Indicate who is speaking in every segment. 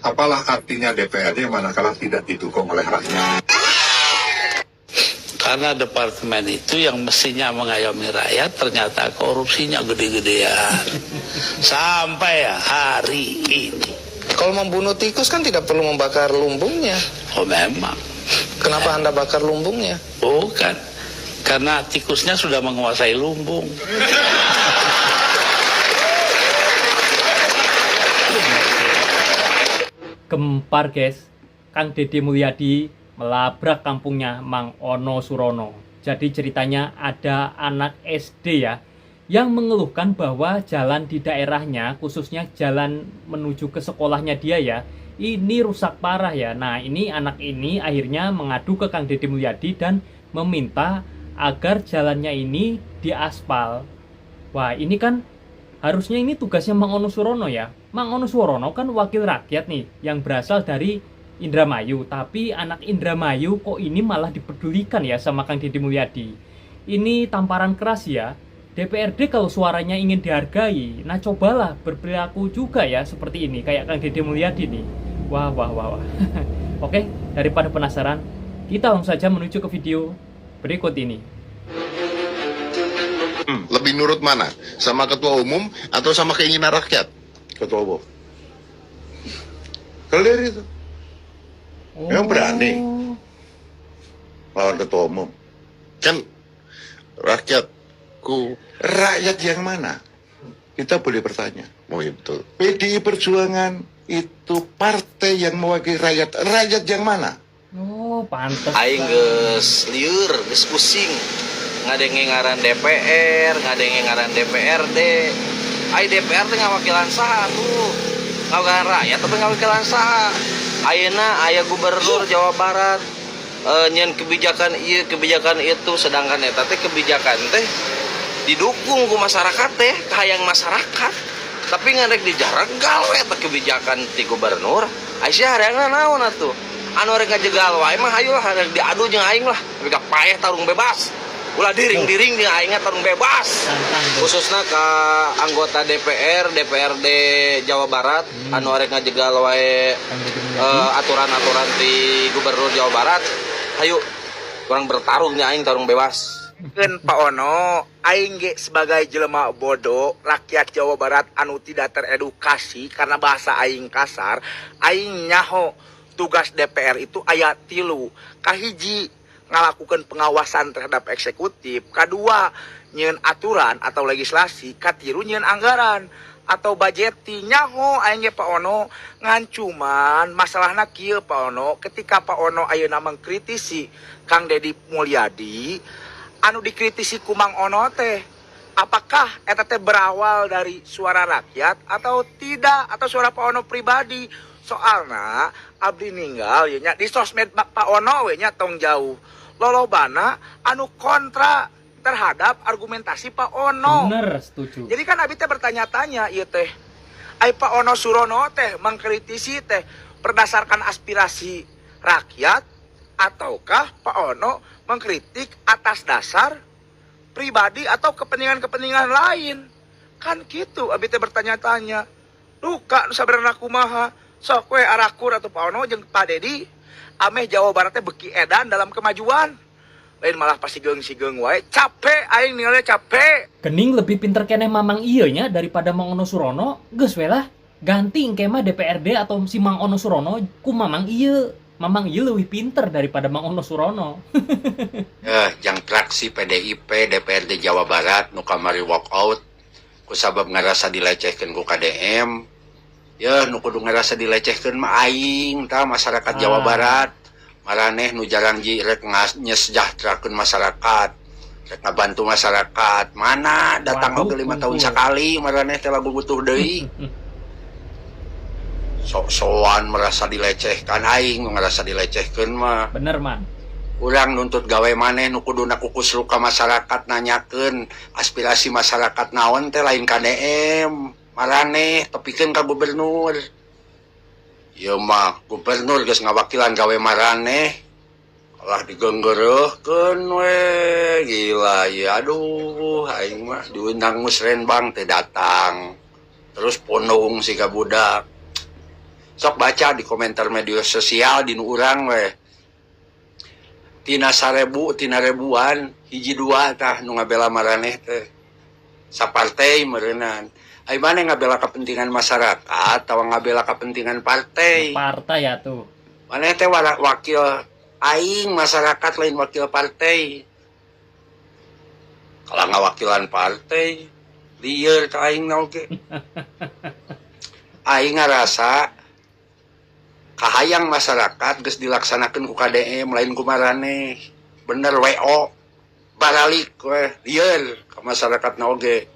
Speaker 1: Apalah artinya DPRD manakala tidak didukung oleh rakyat?
Speaker 2: Karena departemen itu yang mestinya mengayomi rakyat ternyata korupsinya gede-gedean. Sampai hari ini.
Speaker 3: Kalau membunuh tikus kan tidak perlu membakar lumbungnya.
Speaker 2: Oh memang.
Speaker 3: Kenapa Anda bakar lumbungnya?
Speaker 2: Bukan. Karena tikusnya sudah menguasai lumbung.
Speaker 4: Gempar guys, Kang Deddy Mulyadi melabrak kampungnya Mang Ono Surono. Jadi ceritanya ada anak SD ya yang mengeluhkan bahwa jalan di daerahnya, khususnya jalan menuju ke sekolahnya dia ya, ini rusak parah ya. Nah ini anak ini akhirnya mengadu ke Kang Deddy Mulyadi dan meminta agar jalannya ini diaspal. Wah ini kan harusnya ini tugasnya Mang Ono Surono ya. Mang Ono Surono kan wakil rakyat nih yang berasal dari Indramayu. Tapi anak Indramayu kok ini malah dipedulikan ya sama Kang Deddy Mulyadi. Ini tamparan keras ya. DPRD kalau suaranya ingin dihargai, nah cobalah berperilaku juga ya seperti ini kayak Kang Deddy Mulyadi nih. Wah. Oke, daripada penasaran, kita langsung saja menuju ke video berikut ini.
Speaker 5: Lebih nurut mana? Sama ketua umum atau sama keinginan rakyat? Ketua umum. Clear itu. Memang berani lawan ketua umum. Kan rakyat yang mana? Kita boleh bertanya. Oh iya betul. PDI Perjuangan itu partai yang mewakili rakyat. Rakyat yang mana?
Speaker 4: Oh, pantes.
Speaker 3: Aing geus lieur, geus pusing. Ngadenge ngaran DPR, ngadenge ngaran DPRD. Ai DPR teh ngawakilan saha tuh? Ngawakilan rakyat tapi ngawakilan saha? Ayeuna aya gubernur Jawa Barat nyen kebijakan itu, sedangkan eta teh kebijakan teh didukung ku masyarakat teh, kahayang masyarakat. Tapi ngarek dijaregal we eta kebijakan ti gubernur. Aisyah hareangna naon atuh? Anu rek ngajegal wae mah hayu lah diadu jeung aing lah. Tapi ka paeh tarung bebas. Ulah diring-diring jeung aing tarung bebas. Khususna ka anggota DPR, DPRD Jawa Barat anu rek ngajegal wae aturan-aturan di gubernur Jawa Barat. Hayu kurang bertarung nya aing tarung bebas.
Speaker 6: Kan Pak Ono, aing ge sebagai jelema bodoh, rakyat Jawa Barat anu tidak teredukasi karena bahasa aing kasar, aing nyaho tugas DPR itu aya 3. Kahiji, ngalakukan pengawasan terhadap eksekutif. Kedua, nyeun aturan atau legislasi. Katilu nyeun anggaran atau budgeting. Nyaho aing ge Pak Ono, ngan cuman masalahna kieu Pak Ono, ketika Pak Ono ayeuna mengkritisi Kang Deddy Mulyadi, anu dikritisi ku Mang Ono teh, apakah eta teh berawal dari suara rakyat atau tidak, atau suara Pak Ono pribadi? Soalna abdi ninggal ya nya di sosmed Pak Ono we nya tong jauh lolobana anu kontra terhadap argumentasi Pak Ono.
Speaker 4: Bener, setuju.
Speaker 6: Jadi kan abdi teh bertanya-tanya ieu teh, ai Pak Ono Surono teh mengkritisi teh berdasarkan aspirasi rakyat ataukah Pak Ono mengkritik atas dasar pribadi atau kepentingan-kepentingan lain? Kan gitu abdi teh bertanya-tanya. Duka nu sabarana kumaha? Sok we arakur atau Pak Ono jeung Pak Deddy ameh Jawa Barat teh beki edan dalam kemajuan. Lain malah pasti sigeng wae. Capek aing ninggalnya capek.
Speaker 4: Gening lebih pinter keneh Mamang ieu nya daripada Mang Ono Surono. Geus we lah, ganti engke mah DPRD atau si Mang Ono Surono ku Mamang ieu. Mamang ieu leuwih pinter daripada Mang Ono Surono.
Speaker 7: Jang fraksi PDIP DPRD Jawa Barat nu kamari walk out kusabab ngarasa dilecehkeun ku KDM. Ya nu kudu ngerasa dilecehkeun mah aing tah masyarakat Jawa Barat. Maraneh nu jarang rek nyesejahterakeun masyarakat, rek ngabantu masyarakat. Mana datang oge 5 tahun sakali maraneh teh lagu butuh deui. Sok-sokan merasa dilecehkan aing nu ngerasa dilecehkeun mah.
Speaker 4: Bener man.
Speaker 7: Urang nuntut gawe maneh nu kuduna kukus luka masyarakat nanyakeun aspirasi masyarakat naon teh lain KDM. Maraneh tepikeun ka gubernur. Ieu mah gubernur geus ngawakilan gawe maraneh. Lah digeunggeureukkeun we. Gila ya aduh aing mah diundang musrenbang teh datang. Terus ponong si ka budak. Sok baca di komentar media sosial di nu urang we. Tina 1000, tina ribuan, hiji dua tah nu ngabela maraneh teh. Sapartei meureunnan. Ai mane ngabela kepentingan masyarakat atau ngabela kepentingan partai.
Speaker 4: Partai ya tuh.
Speaker 7: Maneh teh wakil aing masyarakat lain wakil partai. Kalau ngawakilan partai, lieur ka aing na oge. Aing ngarasa kahayang masyarakat geus dilaksanakeun ku KDM lain ku maraneh. Bener WO. Baralik we lieur ka masyarakat na oge.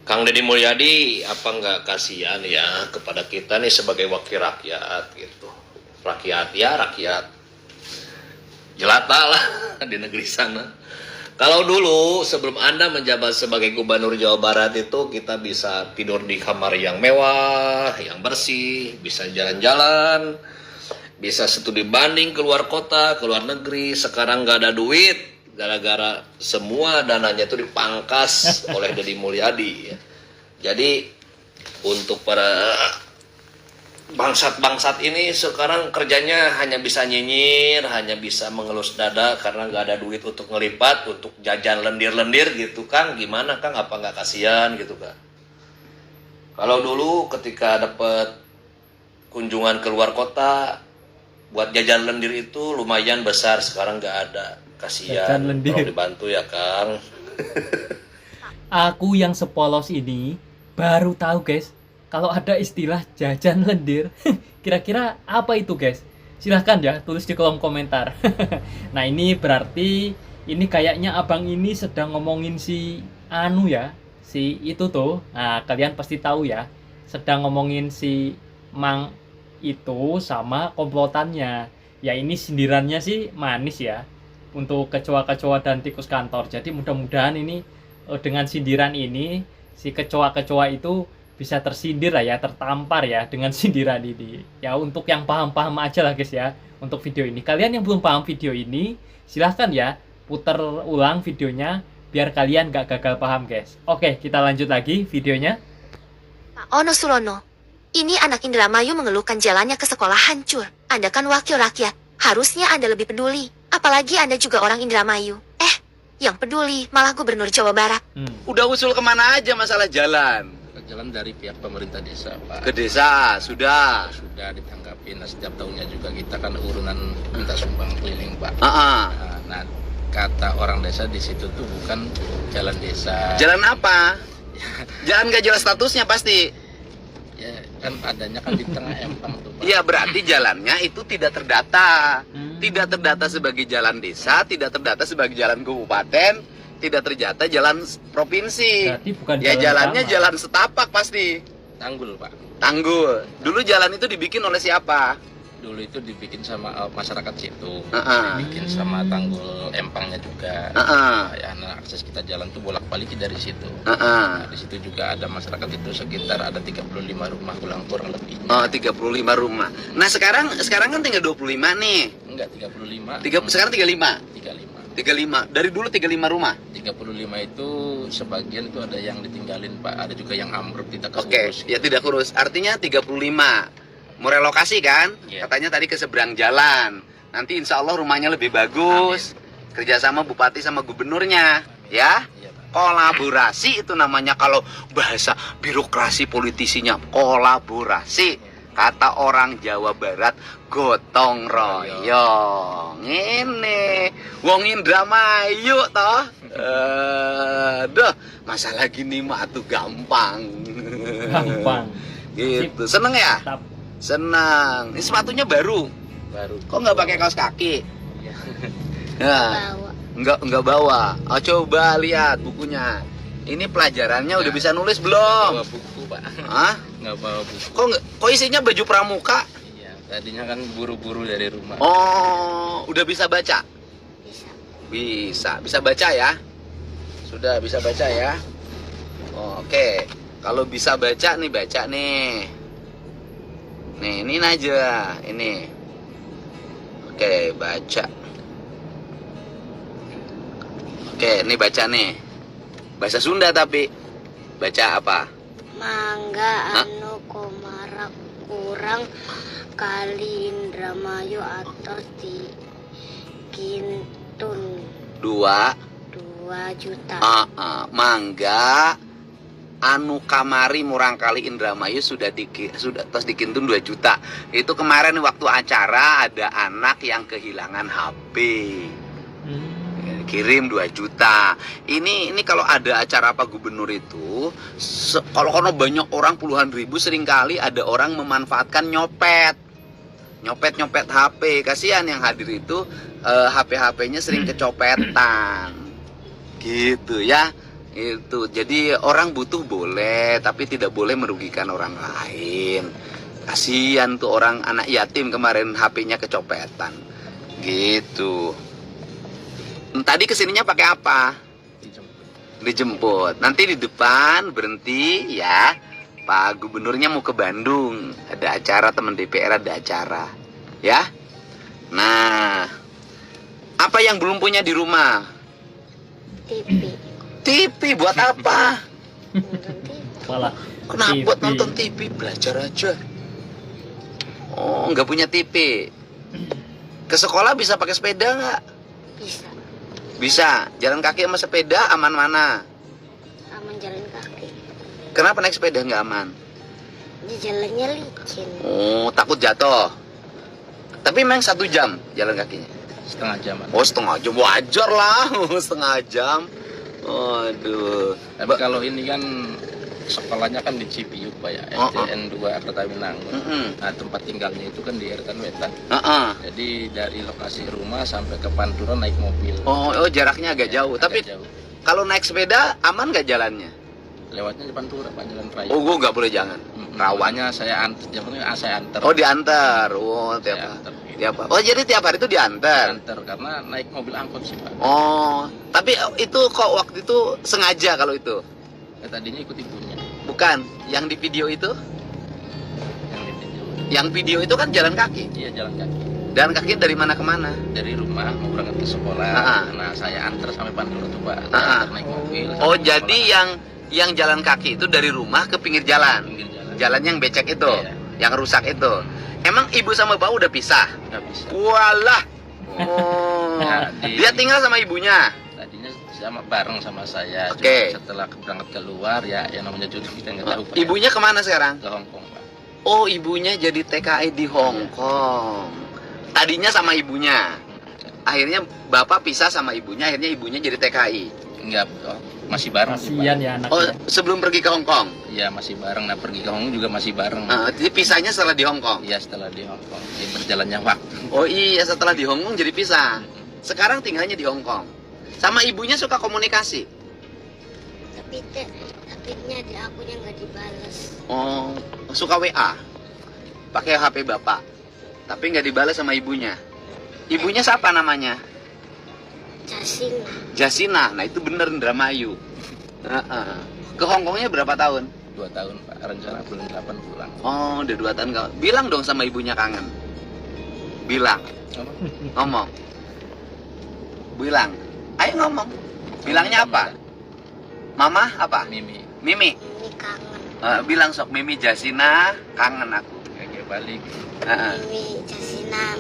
Speaker 8: Kang Deddy Mulyadi, apa nggak kasihan ya kepada kita nih sebagai wakil rakyat gitu. Rakyat ya rakyat. Jelata lah di negeri sana. Kalau dulu sebelum Anda menjabat sebagai gubernur Jawa Barat itu kita bisa tidur di kamar yang mewah, yang bersih, bisa jalan-jalan, bisa studi banding keluar kota, keluar negeri. Sekarang nggak ada duit. Gara-gara semua dananya itu dipangkas oleh Deddy Mulyadi ya. Jadi untuk para bangsat-bangsat ini sekarang kerjanya hanya bisa nyinyir, hanya bisa mengelus dada karena nggak ada duit untuk ngelipat, untuk jajan lendir-lendir gitu Kang. Gimana Kang, apa nggak kasihan gitu Kang? Kalau dulu ketika dapat kunjungan keluar kota buat jajan lendir itu lumayan besar, sekarang nggak ada. Kasihan, tolong dibantu ya Kang.
Speaker 4: Aku yang sepolos ini baru tahu guys, kalau ada istilah jajan lendir. Kira-kira apa itu guys? Silahkan ya tulis di kolom komentar. Nah ini berarti ini kayaknya abang ini sedang ngomongin si Anu ya, si itu tuh. Nah kalian pasti tahu ya, sedang ngomongin si Mang itu sama komplotannya. Ya ini sindirannya sih manis ya untuk kecoa-kecoa dan tikus kantor. Jadi mudah-mudahan ini dengan sindiran ini si kecoa-kecoa itu bisa tersindir lah ya, tertampar ya dengan sindiran ini. Ya untuk yang paham-paham aja lah guys ya untuk video ini. Kalian yang belum paham video ini silahkan ya putar ulang videonya biar kalian gak gagal paham guys. Oke, kita lanjut lagi videonya.
Speaker 9: Pak Ono Surono, ini anak Indramayu mengeluhkan jalannya ke sekolah hancur. Anda kan wakil rakyat, harusnya Anda lebih peduli. Apalagi Anda juga orang Indramayu. Yang peduli malah Gubernur Jawa Barat.
Speaker 3: Udah usul kemana aja masalah jalan?
Speaker 2: Jalan dari pihak pemerintah desa Pak.
Speaker 3: Ke desa, sudah.
Speaker 2: Sudah ditanggapin. Nah, setiap tahunnya juga kita kan urunan minta sumbang keliling Pak. Nah, kata orang desa di situ tuh bukan jalan desa.
Speaker 3: Jalan apa? Jalan gak jelas statusnya pasti.
Speaker 2: Ya kan adanya kan di tengah empang tuh Pak.
Speaker 3: Iya, berarti jalannya itu tidak terdata. Tidak terdata sebagai jalan desa, tidak terdata sebagai jalan kabupaten, tidak terdata jalan provinsi.
Speaker 4: Berarti bukan
Speaker 3: ya
Speaker 4: jalan
Speaker 3: jalannya
Speaker 4: utama.
Speaker 3: jalan setapak pasti.
Speaker 2: Tanggul Pak.
Speaker 3: Tanggul. Dulu jalan itu dibikin oleh siapa?
Speaker 2: Dulu itu dibikin sama masyarakat situ.
Speaker 3: Heeh.
Speaker 2: Dibikin sama tanggul empangnya juga. Ya, nah, akses kita jalan tuh bolak-balik dari situ. Nah, di situ juga ada masyarakat itu sekitar ada 35 rumah kurang lebih.
Speaker 3: Oh, 35 rumah. Nah, sekarang kan tinggal 25 nih.
Speaker 2: Enggak 35.
Speaker 3: Sekarang 35.
Speaker 2: 35.
Speaker 3: 35. Dari dulu 35 rumah.
Speaker 2: 35 itu sebagian itu ada yang ditinggalin Pak, ada juga yang ambruk tidak
Speaker 3: Oke,
Speaker 2: keurus.
Speaker 3: ya tidak kurus. Artinya 35. Mau relokasi kan?
Speaker 2: Iya.
Speaker 3: Katanya tadi ke seberang jalan. Nanti insya Allah rumahnya lebih bagus. Kerjasama bupati sama gubernurnya, ya.
Speaker 2: Iya, Pak.
Speaker 3: Kolaborasi itu namanya kalau bahasa birokrasi politisinya kolaborasi. Kata orang Jawa Barat gotong royong. Ini wong Indramayu toh. Duh, masalah gini mah tuh gampang.
Speaker 4: Gampang.
Speaker 3: Gitu. Seneng ya?
Speaker 4: Tap.
Speaker 3: Senang. Ini sepatunya baru. Kok nggak pakai kaos kaki? Nah, nggak bawa. Oh, coba lihat bukunya. Ini pelajarannya udah bisa nulis belum?
Speaker 2: Bawa buku Pak.
Speaker 3: Hah?
Speaker 2: Nggak bawa buku.
Speaker 3: Kok isinya baju pramuka?
Speaker 2: Iya, tadinya kan buru-buru dari rumah.
Speaker 3: Oh, udah bisa baca? Bisa baca ya? Sudah bisa baca ya? Oke. Kalau bisa baca nih. Nih, ini aja, ini. Oke, baca. Oke, ini baca nih. Bahasa Sunda tapi. Baca apa?
Speaker 9: Mangga anu komarak
Speaker 10: orang kali Indramayu atau di Kintun 2 juta.
Speaker 3: Mangga anu kamari murang kali Indramayu sudah tos dikintun 2 juta. Itu kemarin waktu acara ada anak yang kehilangan HP. Kirim 2 juta. Ini kalau ada acara Pak Gubernur itu, kalau banyak orang puluhan ribu, seringkali ada orang memanfaatkan nyopet HP. Kasihan yang hadir itu HP-nya sering kecopetan. Gitu ya. Itu. Jadi orang butuh boleh, tapi tidak boleh merugikan orang lain. Kasihan tuh orang anak yatim kemarin HP-nya kecopetan. Gitu. Tadi kesininya pakai apa? Dijemput. Nanti di depan berhenti ya. Pak Gubernurnya mau ke Bandung. Ada acara, teman DPR ada acara. Ya. Nah, apa yang belum punya di rumah? TV buat apa?
Speaker 4: Malah
Speaker 3: Kenapa
Speaker 4: TV.
Speaker 3: buat nonton TV? Belajar aja. Oh, nggak punya TV. Ke sekolah bisa pakai sepeda nggak?
Speaker 10: Bisa.
Speaker 3: Bisa. Jalan kaki sama sepeda aman mana?
Speaker 10: Aman jalan kaki.
Speaker 3: Kenapa naik sepeda nggak aman?
Speaker 10: Di jalannya licin.
Speaker 3: Oh, takut jatuh. Tapi memang 1 jam jalan kakinya.
Speaker 2: Setengah jam.
Speaker 3: Oh, setengah jam. Wajar lah. Setengah jam. Aduh.
Speaker 2: Tapi kalau ini kan sekolahnya kan di Cipiuk Pak ya, SDN 2 Kertaminangun. Nah, tempat tinggalnya itu kan di Ertan Wetan. Jadi dari lokasi rumah sampai ke Pantura naik mobil.
Speaker 3: Oh, jaraknya agak jauh. Tapi
Speaker 2: jauh.
Speaker 3: kalau naik sepeda aman nggak jalannya?
Speaker 2: Lewatnya di Pantura Pak, jalan raya.
Speaker 3: Oh, gua nggak boleh jangan.
Speaker 2: Rawannya saya antar.
Speaker 3: Oh, diantar. Oh, tiap hari. Oh, jadi tiap hari itu diantar.
Speaker 2: Karena naik mobil angkot sih Pak.
Speaker 3: Oh, tapi itu kok waktu itu sengaja kalau itu?
Speaker 2: Ya, tadinya ikut ibunya.
Speaker 3: Bukan, yang di video itu?
Speaker 2: Yang di video.
Speaker 3: Yang video itu kan jalan kaki.
Speaker 2: Iya, jalan kaki.
Speaker 3: Dan kaki dari mana ke mana?
Speaker 2: Dari rumah mau berangkat ke sekolah. Nah, saya antar sampai Pantura tuh Pak. Naik mobil.
Speaker 3: Oh, jadi yang jalan kaki itu dari rumah ke pinggir jalan. Jalan yang becek itu, yang rusak itu. Emang ibu sama bapak udah pisah?
Speaker 2: Nggak bisa.
Speaker 3: Walah. Oh. Dia tinggal sama ibunya.
Speaker 2: Tadinya bareng sama saya.
Speaker 3: Oke.
Speaker 2: Setelah berangkat keluar ya, yang namanya jodoh kita nggak tahu Pak.
Speaker 3: Ibunya kemana sekarang?
Speaker 2: Ke Hong Kong Pak.
Speaker 3: Oh, ibunya jadi TKI di Hong Kong. Tadinya sama ibunya. Akhirnya bapak pisah sama ibunya, akhirnya ibunya jadi TKI.
Speaker 2: Enggak, masih bareng sih Pak.
Speaker 4: Kasihan ya anaknya.
Speaker 3: Oh, sebelum pergi ke Hong Kong?
Speaker 2: Iya, masih bareng. Nah, pergi ke Hong Kong juga masih bareng.
Speaker 3: Jadi pisahnya setelah di Hong Kong?
Speaker 2: Iya, setelah di Hong Kong. Jadi berjalannya waktu.
Speaker 3: Oh iya, setelah di Hong Kong jadi pisah. Sekarang tinggalnya di Hong Kong. Sama ibunya suka komunikasi?
Speaker 10: Tapi di akunya nggak dibales.
Speaker 3: Oh, suka WA? Pakai HP bapak? Tapi nggak dibalas sama ibunya? Ibunya siapa namanya? Jasina. Nah, itu bener Indramayu. Ke Hong Kongnya berapa tahun?
Speaker 2: 2 tahun Pak, rencana bulan 8 pulang.
Speaker 3: Oh, udah 2 tahun. Bilang dong sama ibunya kangen. Bilang. Ngomong. Bilang. Ayo ngomong. Bilangnya apa? Mama apa?
Speaker 2: Mimi.
Speaker 10: Ini kangen.
Speaker 3: Bilang sok Mimi Jasina kangen aku.
Speaker 2: Kayak balik.
Speaker 10: Mimi Jasina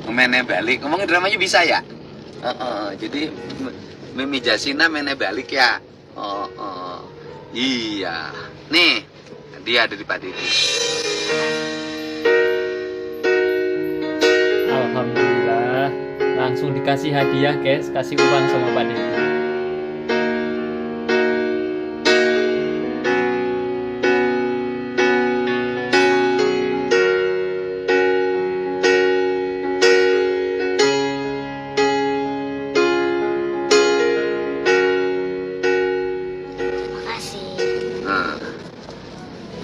Speaker 3: Mene balik. Ngomong Indramayu bisa ya? Jadi Mimi Jasina mene balik ya. Iya. Nih, dia ada di Pak Didi.
Speaker 4: Alhamdulillah, langsung dikasih hadiah guys, kasih uang sama Pak Didi.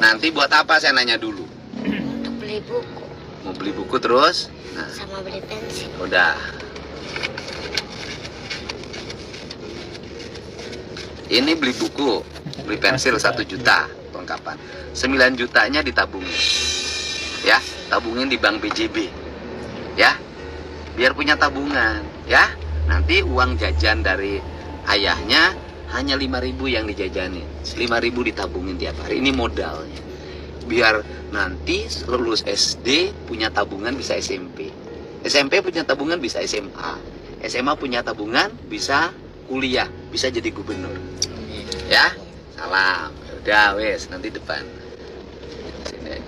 Speaker 3: Nanti buat apa saya nanya dulu?
Speaker 10: Untuk beli buku.
Speaker 3: Mau beli buku terus? Nah,
Speaker 10: Sama beli pensil.
Speaker 3: udah. Ini beli buku, beli pensil 1 juta kelengkapan. 9 jutanya ditabungin. Ya, tabungin di bank BJB. Ya. Biar punya tabungan, ya. Nanti uang jajan dari ayahnya hanya 5.000 yang dijajanin. 5.000 ditabungin tiap hari. Ini modalnya.
Speaker 7: biar nanti lulus SD punya tabungan bisa SMP, SMP punya tabungan bisa SMA, SMA punya tabungan bisa kuliah, bisa jadi gubernur. Ya, salam. Udah wes, nanti depan.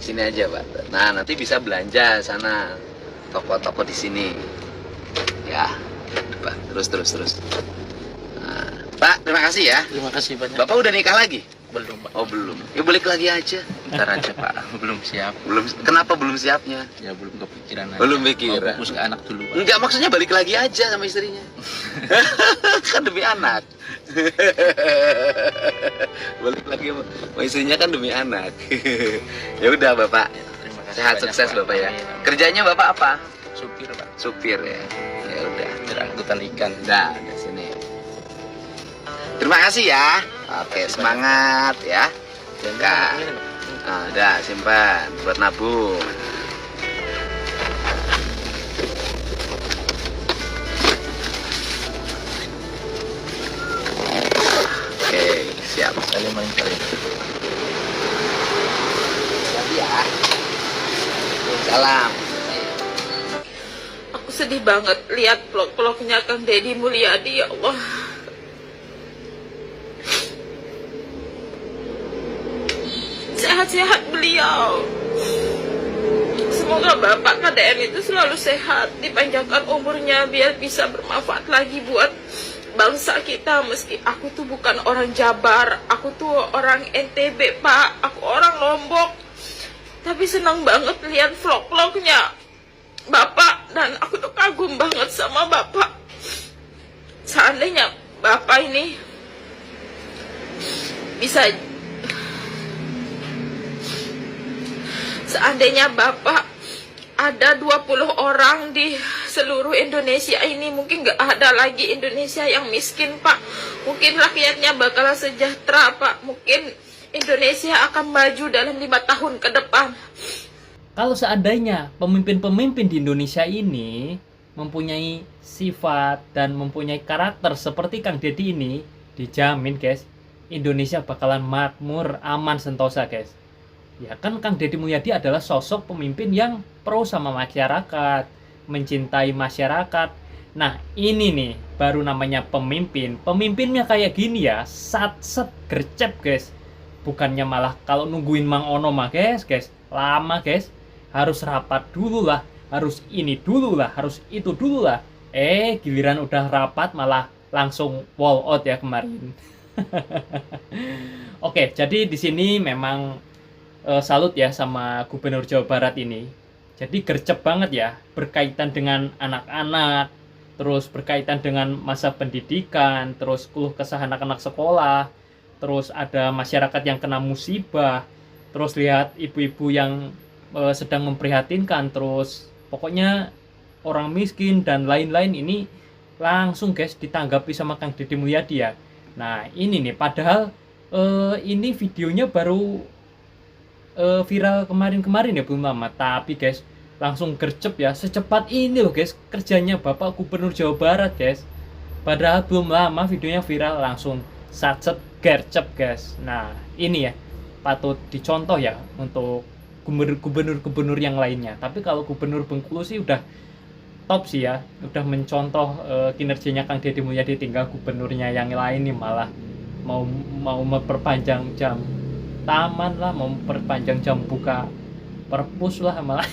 Speaker 7: Sini aja, Pak. Nah, nanti bisa belanja sana. Toko-toko di sini. Ya, depan. Terus. Nah, Pak, terima kasih ya.
Speaker 2: Terima kasih banyak.
Speaker 7: Bapak udah nikah lagi?
Speaker 2: Belum, Pak.
Speaker 7: Oh, belum. Ya balik lagi aja.
Speaker 2: Ntar aja, Pak. Belum siap.
Speaker 7: Belum. Kenapa belum siapnya?
Speaker 2: Ya belum kepikiran aja.
Speaker 7: Belum
Speaker 2: Mau
Speaker 7: pikiran.
Speaker 2: fokus ke anak dulu, Pak.
Speaker 7: Enggak, maksudnya balik lagi aja sama istrinya. Kan demi anak. Balik lagi sama istrinya kan demi anak. Ya udah, Bapak.
Speaker 2: Terima kasih
Speaker 7: Sehat
Speaker 2: banyak,
Speaker 7: sukses
Speaker 2: Pak.
Speaker 7: Bapak ya.
Speaker 2: Amin.
Speaker 7: Kerjanya Bapak apa?
Speaker 2: Supir, Pak.
Speaker 7: Supir ya. Ya udah.
Speaker 2: Angkutan ikan.
Speaker 7: Dah, di sini. Terima kasih ya. Oke, semangat ya. Enggak. Nah, udah simpan buat nabung. Oke, siap.
Speaker 2: Saling main-main.
Speaker 7: Siap ya. Salam.
Speaker 11: Aku sedih banget lihat vlog-vlognya Kang Deddy Mulyadi, ya Allah. Sehat-sehat beliau. Semoga Bapak KDM itu selalu sehat, dipanjangkan umurnya biar bisa bermanfaat lagi buat bangsa kita. Meski aku tuh bukan orang Jabar, aku tuh orang NTB, Pak. Aku orang Lombok. Tapi senang banget lihat vlog-vlognya Bapak, dan aku tuh kagum banget sama Bapak. Seandainya Bapak ini bisa, seandainya Bapak ada 20 orang di seluruh Indonesia ini, mungkin gak ada lagi Indonesia yang miskin, Pak. Mungkin rakyatnya bakal sejahtera, Pak. Mungkin Indonesia akan maju dalam 5 tahun ke depan.
Speaker 4: Kalau seandainya pemimpin-pemimpin di Indonesia ini mempunyai sifat dan mempunyai karakter seperti Kang Deddy ini, dijamin guys, Indonesia bakalan makmur, aman, sentosa guys. Ya kan Kang Deddy Mulyadi adalah sosok pemimpin yang pro sama masyarakat, mencintai masyarakat. Nah ini nih baru namanya pemimpin. Pemimpinnya kayak gini ya, sat-set gercep guys. Bukannya malah kalau nungguin Mang Ono mah guys, lama guys. Harus rapat dulu lah, harus ini dulu lah, harus itu dulu lah. Giliran udah rapat malah langsung wall out ya kemarin. Oke, jadi di sini memang salut ya sama Gubernur Jawa Barat ini. Jadi gercep banget ya, berkaitan dengan anak-anak, terus berkaitan dengan masa pendidikan, terus keluh kesah anak-anak sekolah, terus ada masyarakat yang kena musibah, terus lihat ibu-ibu yang sedang memprihatinkan, terus pokoknya orang miskin dan lain-lain ini langsung guys ditanggapi sama Kang Deddy Mulyadi ya. Nah ini nih padahal ini videonya baru viral kemarin-kemarin ya, belum lama, tapi guys langsung gercep ya, secepat ini loh guys kerjanya Bapak Gubernur Jawa Barat guys. Padahal belum lama videonya viral langsung satset gercep guys. Nah ini ya patut dicontoh ya untuk gubernur-gubernur yang lainnya. Tapi kalau Gubernur Bengkulu sih udah top sih ya, udah mencontoh kinerjanya Kang Deddy Mulyadi. Tinggal gubernurnya yang lain nih malah mau memperpanjang jam taman lah, mau memperpanjang jam buka perpus lah malah.